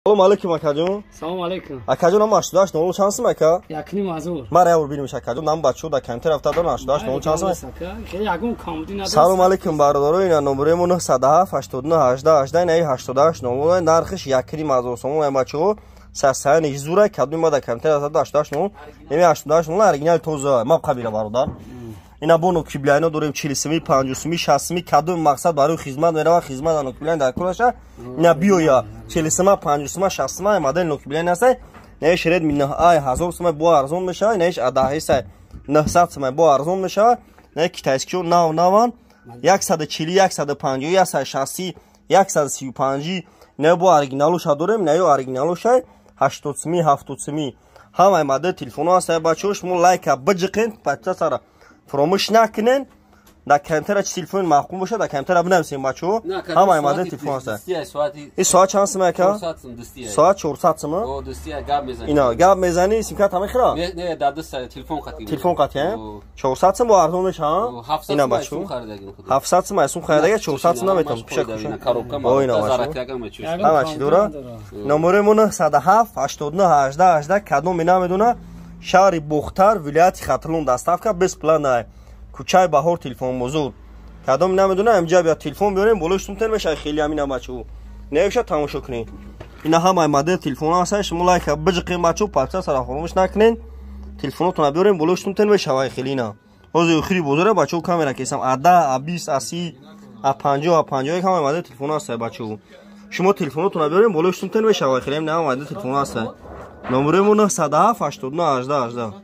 Salam aleykum akajon. Salam aleykum. Akajon am ashdash nol chansım aka. Yakni mazur. Mara yavur bilmiş akajon nam bacho da kamter haftadan ashdash nol chansım. Şey yakın kamdi nadı. Salam aleykum baradaro ina nomremo 907 89 18 nay 88 nol narxish yakni mazur somo am bacho sassan izura kadmi da kamter haftadan ashdash nol nemi 88 nol original toza ma qabila barodar. Ина бо нукиблайно дорем 40-ми 50-ми 60-ми кадом мақсад барои хизмат мерава хизмат нукиблайн дар кураша ина биоя 40-ма 50-ма 60-ма модель нукиблайн аст не шеред мина ай 1000 сомай бо арзон меша не адаҳиса 900 сомай бо арзон меша не китайскио наван 140 150 160 135 не бо оригиналуша дорем не оригиналуша 80-ми 70-ми ҳамаи модель телефоно аст бачош мо лайка баҷиқин пача сара فرومش نکنن در کمتر تلفن محکوم باشه در کمتر بنویسیم بچه‌ها همه ایماده تلفن هست این ساعت چند سمه که ساعت 400 سمه اینا گاب میزنی سیم کارت همه خراب نه در دست تلفن قطعه 400 سمه با ارزون میشه اینا بچه‌ها 700 سمه اسم خریده 400 سمه میتونم کوشش کنم او اینا بچه‌ها همه چی دوره نمرمون 907 89 18 18 کدوم مینا میدونه شهر بختر ولایت خاطرون دستافکا بس پلان کوچای بهار تلفن موضوع کدام نمیدونه امجا بیا تلفن بیاریم بولوشتون تن بشه خیلی همینا بچو نمیشه تماشا کنین اینا همه ماده تلفن هست شما لایک بجقین بچو پالتا سر فراموش نکنین تلفنتون بیاریم بولوشتون تن بشه خیلی نه حاضر خیلی بزرگه بچو کامera کیسم ادا 20 80 50 50 همه ماده تلفن هست بچو شما تلفنتون بیاریم بولوشتون تن بشه خیلی نه ماده تلفن هست نمرمون 907 89 18 18